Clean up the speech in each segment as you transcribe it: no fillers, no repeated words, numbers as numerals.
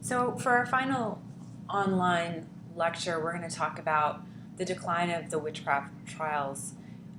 So for our final online lecture, we're going to talk about the decline of the witchcraft trials.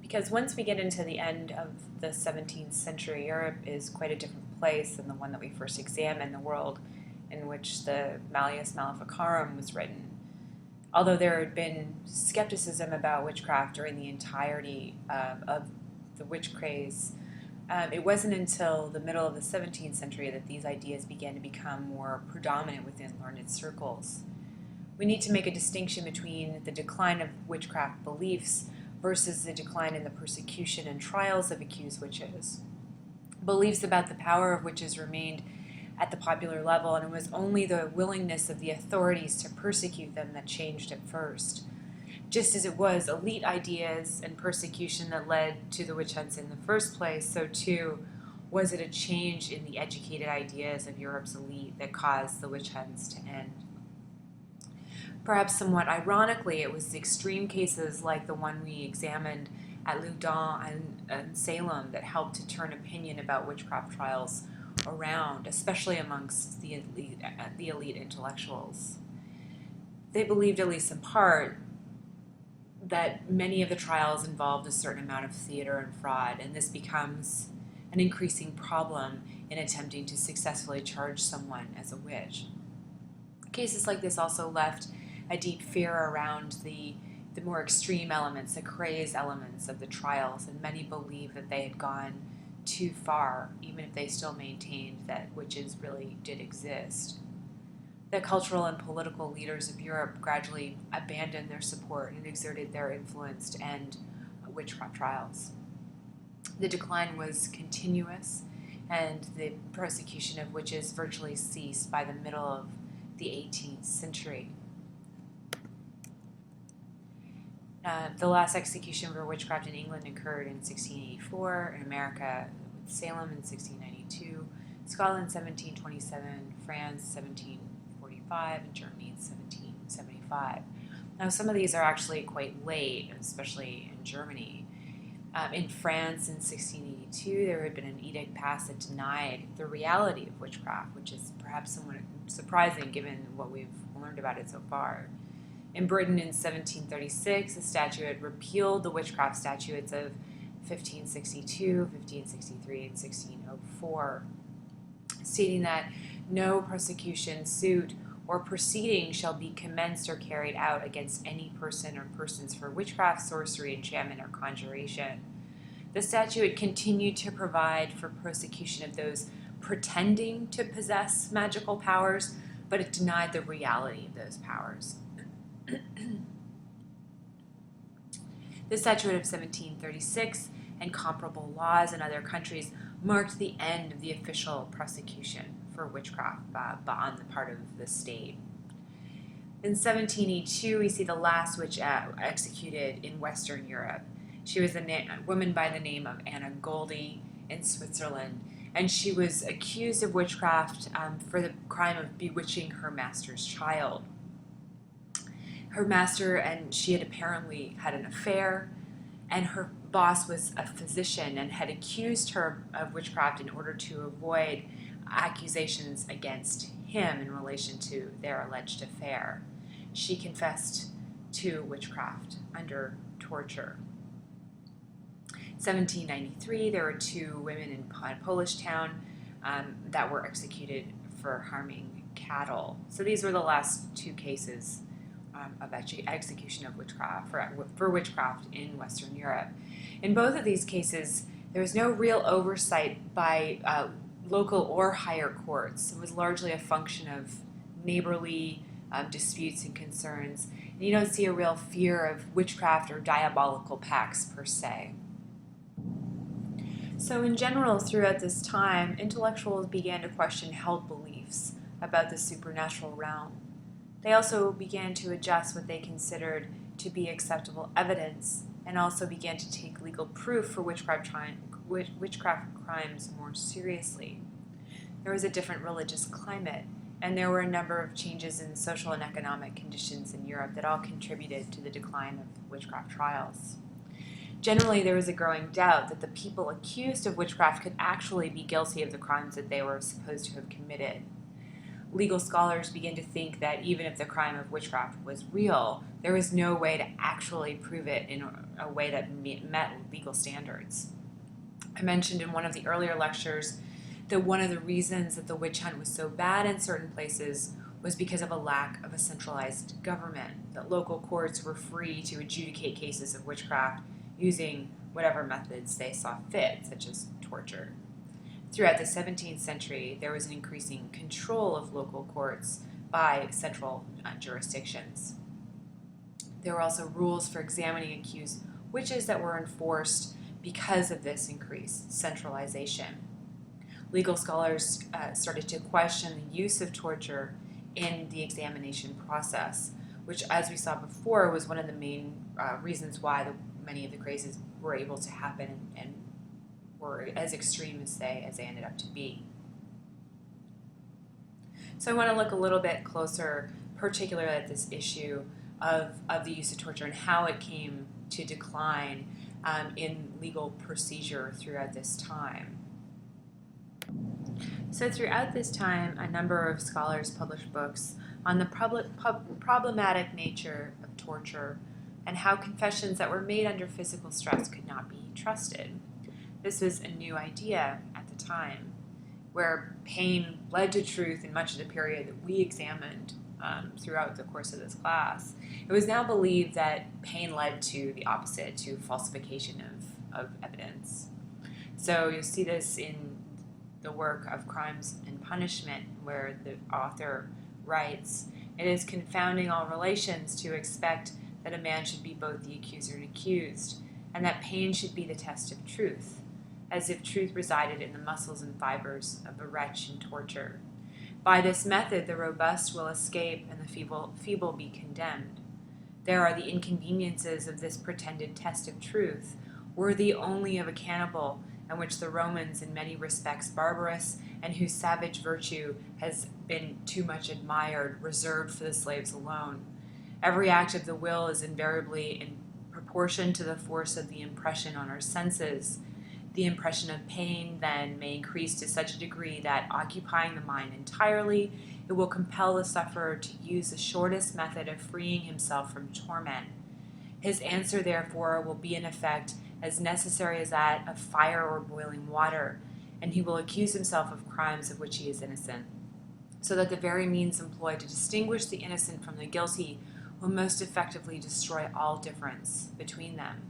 Because once we get into the end of the 17th century, Europe is quite a different place than the one that we first examined, the world in which the Malleus Maleficarum was written. Although there had been skepticism about witchcraft during the entirety of the witch craze, it wasn't until the middle of the 17th century that these ideas began to become more predominant within learned circles. We need to make a distinction between the decline of witchcraft beliefs versus the decline in the persecution and trials of accused witches. Beliefs about the power of witches remained at the popular level, and it was only the willingness of the authorities to persecute them that changed at first. Just as it was elite ideas and persecution that led to the witch hunts in the first place, so too was it a change in the educated ideas of Europe's elite that caused the witch hunts to end. Perhaps somewhat ironically, it was the extreme cases like the one we examined at Loudun and Salem that helped to turn opinion about witchcraft trials around, especially amongst the elite intellectuals. They believed, at least in part, that many of the trials involved a certain amount of theater and fraud, and this becomes an increasing problem in attempting to successfully charge someone as a witch. Cases like this also left a deep fear around the more extreme elements, the crazed elements of the trials, and many believed that they had gone too far, even if they still maintained that witches really did exist. The cultural and political leaders of Europe gradually abandoned their support and exerted their influence to end witchcraft trials. The decline was continuous, and the persecution of witches virtually ceased by the middle of the 18th century. The last execution for witchcraft in England occurred in 1684, in America with Salem in 1692, Scotland 1727, France 1745, and Germany in 1775. Now some of these are actually quite late, especially in Germany. In France in 1682, there had been an edict passed that denied the reality of witchcraft, which is perhaps somewhat surprising given what we've learned about it so far. In Britain in 1736, a statute repealed the witchcraft statutes of 1562, 1563, and 1604, stating that no prosecution, suit, or proceeding shall be commenced or carried out against any person or persons for witchcraft, sorcery, enchantment, or conjuration. The statute continued to provide for prosecution of those pretending to possess magical powers, but it denied the reality of those powers. The Statute of 1736 and comparable laws in other countries marked the end of the official prosecution for witchcraft on the part of the state. In 1782, we see the last witch executed in Western Europe. She was a woman by the name of Anna Goldie in Switzerland, and she was accused of witchcraft for the crime of bewitching her master's child. Her master and she had apparently had an affair, and her boss was a physician and had accused her of witchcraft in order to avoid accusations against him in relation to their alleged affair. She confessed to witchcraft under torture. In 1793, there were two women in a Polish town that were executed for harming cattle. So these were the last two cases of execution of witchcraft for witchcraft in Western Europe. In both of these cases, there was no real oversight by local or higher courts. It was largely a function of neighborly disputes and concerns, and you don't see a real fear of witchcraft or diabolical pacts per se. So in general, throughout this time, intellectuals began to question held beliefs about the supernatural realm. They also began to adjust what they considered to be acceptable evidence, and also began to take legal proof for witchcraft crimes more seriously. There was a different religious climate, and there were a number of changes in social and economic conditions in Europe that all contributed to the decline of witchcraft trials. Generally, there was a growing doubt that the people accused of witchcraft could actually be guilty of the crimes that they were supposed to have committed. legal scholars begin to think that even if the crime of witchcraft was real, there was no way to actually prove it in a way that met legal standards. I mentioned in one of the earlier lectures that one of the reasons that the witch hunt was so bad in certain places was because of a lack of a centralized government, that local courts were free to adjudicate cases of witchcraft using whatever methods they saw fit, such as torture. Throughout the 17th century, there was an increasing control of local courts by central jurisdictions. There were also rules for examining accused witches that were enforced because of this increased centralization. Legal scholars started to question the use of torture in the examination process, which, as we saw before, was one of the main reasons why many of the cases were able to happen and were as extreme as they ended up to be. So I want to look a little bit closer, particularly at this issue of the use of torture and how it came to decline in legal procedure throughout this time. So throughout this time, a number of scholars published books on the problematic nature of torture and how confessions that were made under physical stress could not be trusted. This was a new idea at the time, where pain led to truth in much of the period that we examined throughout the course of this class. It was now believed that pain led to the opposite, to falsification of evidence. So you'll see this in the work of Crimes and Punishment, where the author writes, "It is confounding all relations to expect that a man should be both the accuser and accused, and that pain should be the test of truth, as if truth resided in the muscles and fibers of a wretch in torture. By this method the robust will escape and the feeble be condemned. There are the inconveniences of this pretended test of truth, worthy only of a cannibal, and which the Romans, in many respects barbarous, and whose savage virtue has been too much admired, reserved for the slaves alone. Every act of the will is invariably in proportion to the force of the impression on our senses. The impression of pain, then, may increase to such a degree that, occupying the mind entirely, it will compel the sufferer to use the shortest method of freeing himself from torment. His answer, therefore, will be in effect as necessary as that of fire or boiling water, and he will accuse himself of crimes of which he is innocent, so that the very means employed to distinguish the innocent from the guilty will most effectively destroy all difference between them.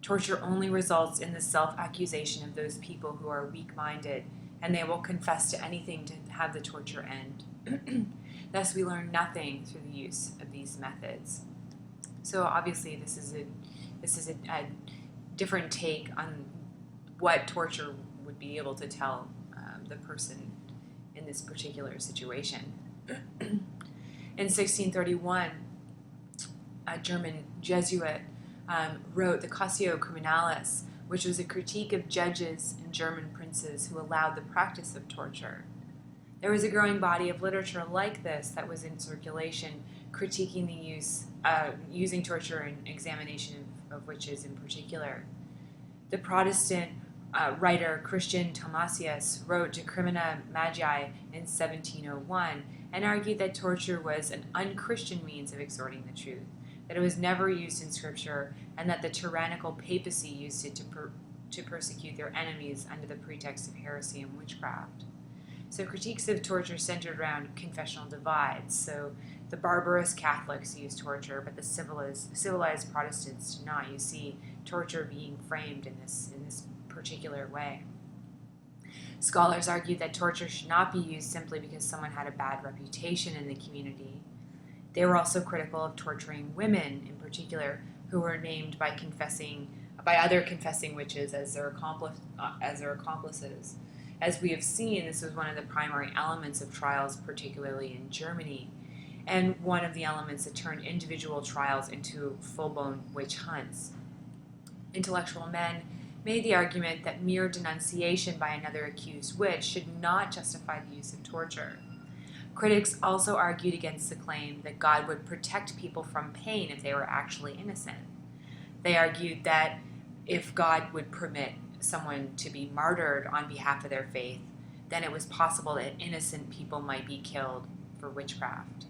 Torture only results in the self-accusation of those people who are weak-minded, and they will confess to anything to have the torture end. Thus, we learn nothing through the use of these methods." So obviously this is a different take on what torture would be able to tell the person in this particular situation. In 1631, a German Jesuit wrote the Cassio Criminalis, which was a critique of judges and German princes who allowed the practice of torture. There was a growing body of literature like this that was in circulation, critiquing the using torture and examination of witches in particular. The Protestant writer Christian Thomasius wrote De Crimina Magii in 1701 and argued that torture was an unchristian means of exhorting the truth, that it was never used in Scripture, and that the tyrannical papacy used it to persecute their enemies under the pretext of heresy and witchcraft. So critiques of torture centered around confessional divides. So the barbarous Catholics used torture, but the civilized Protestants do not. You see torture being framed in this particular way. Scholars argued that torture should not be used simply because someone had a bad reputation in the community. They were also critical of torturing women, in particular, who were named by other confessing witches as their accomplices. As we have seen, this was one of the primary elements of trials, particularly in Germany, and one of the elements that turned individual trials into full-blown witch hunts. Intellectual men made the argument that mere denunciation by another accused witch should not justify the use of torture. Critics also argued against the claim that God would protect people from pain if they were actually innocent. They argued that if God would permit someone to be martyred on behalf of their faith, then it was possible that innocent people might be killed for witchcraft.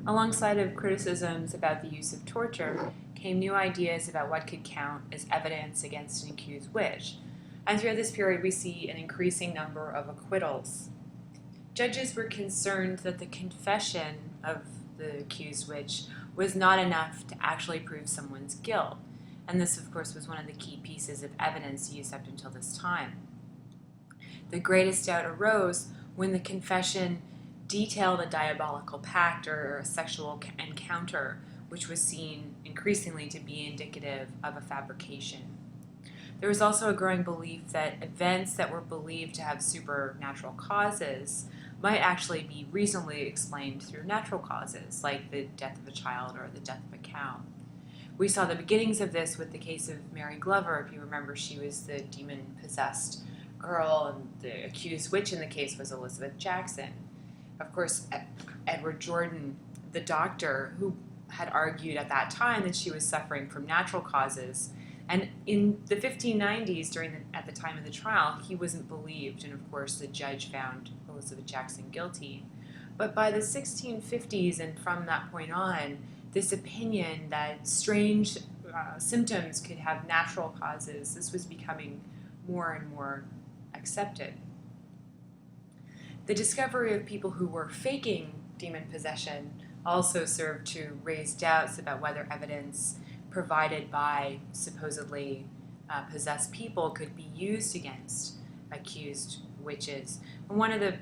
Alongside of criticisms about the use of torture came new ideas about what could count as evidence against an accused witch. And throughout this period, we see an increasing number of acquittals. Judges were concerned that the confession of the accused witch was not enough to actually prove someone's guilt. And this, of course, was one of the key pieces of evidence used up until this time. The greatest doubt arose when the confession detailed a diabolical pact or a sexual encounter, which was seen increasingly to be indicative of a fabrication. There was also a growing belief that events that were believed to have supernatural causes might actually be reasonably explained through natural causes, like the death of a child or the death of a cow. We saw the beginnings of this with the case of Mary Glover. If you remember, she was the demon-possessed girl, and the accused witch in the case was Elizabeth Jackson. Of course, Edward Jordan, the doctor, who had argued at that time that she was suffering from natural causes. And in the 1590s, at the time of the trial, he wasn't believed, and of course the judge found Elizabeth Jackson guilty. But by the 1650s and from that point on, this opinion that strange symptoms could have natural causes, this was becoming more and more accepted. The discovery of people who were faking demon possession also served to raise doubts about whether evidence provided by supposedly possessed people could be used against accused witches. And one of the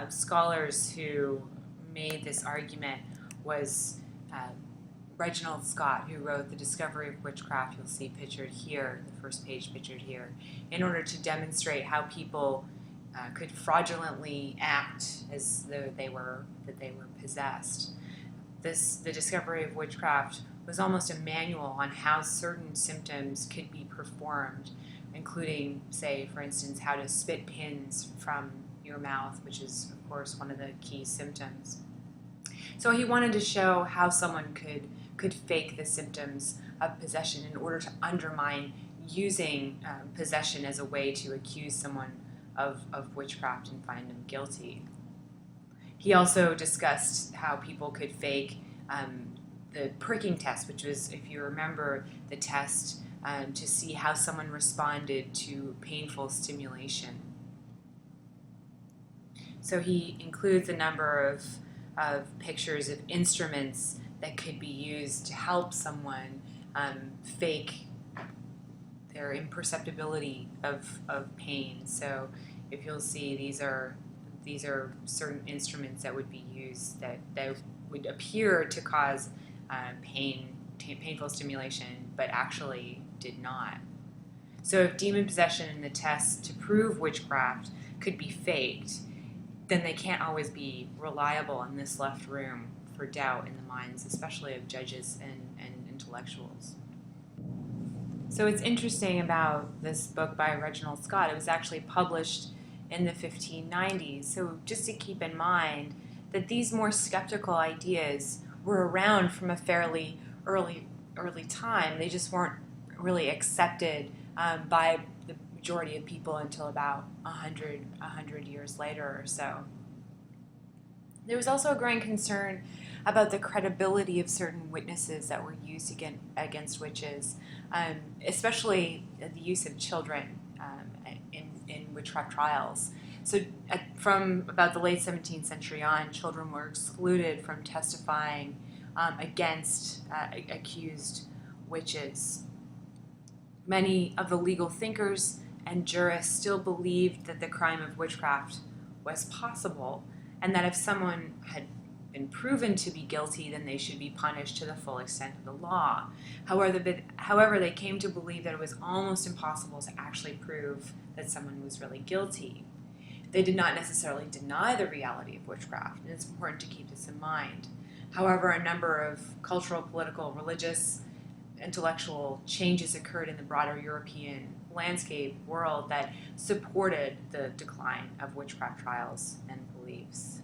scholars who made this argument was Reginald Scott, who wrote The Discovery of Witchcraft. You'll see pictured here, the first page pictured here, in order to demonstrate how people could fraudulently act as though they were possessed. The Discovery of Witchcraft was almost a manual on how certain symptoms could be performed, including, say, for instance, how to spit pins from your mouth, which is, of course, one of the key symptoms. So he wanted to show how someone could fake the symptoms of possession in order to undermine using possession as a way to accuse someone of witchcraft and find them guilty. He also discussed how people could fake the pricking test, which was, if you remember, the test to see how someone responded to painful stimulation. So he includes a number of pictures of instruments that could be used to help someone fake their imperceptibility of pain. So if you'll see, these are certain instruments that would be used that would appear to cause painful stimulation, but actually did not. So if demon possession and the test to prove witchcraft could be faked, then they can't always be reliable, and this left room for doubt in the minds, especially of judges and intellectuals. So what's interesting about this book by Reginald Scott, it was actually published in the 1590s. So just to keep in mind that these more skeptical ideas were around from a fairly early time. They just weren't really accepted by the majority of people until about 100 years later or so. There was also a growing concern about the credibility of certain witnesses that were used against witches, especially the use of children in witchcraft trials. So from about the late 17th century on, children were excluded from testifying against accused witches. Many of the legal thinkers and jurists still believed that the crime of witchcraft was possible, and that if someone had been proven to be guilty, then they should be punished to the full extent of the law. However, they came to believe that it was almost impossible to actually prove that someone was really guilty. They did not necessarily deny the reality of witchcraft, and it's important to keep this in mind. However, a number of cultural, political, religious, intellectual changes occurred in the broader European landscape world that supported the decline of witchcraft trials and beliefs.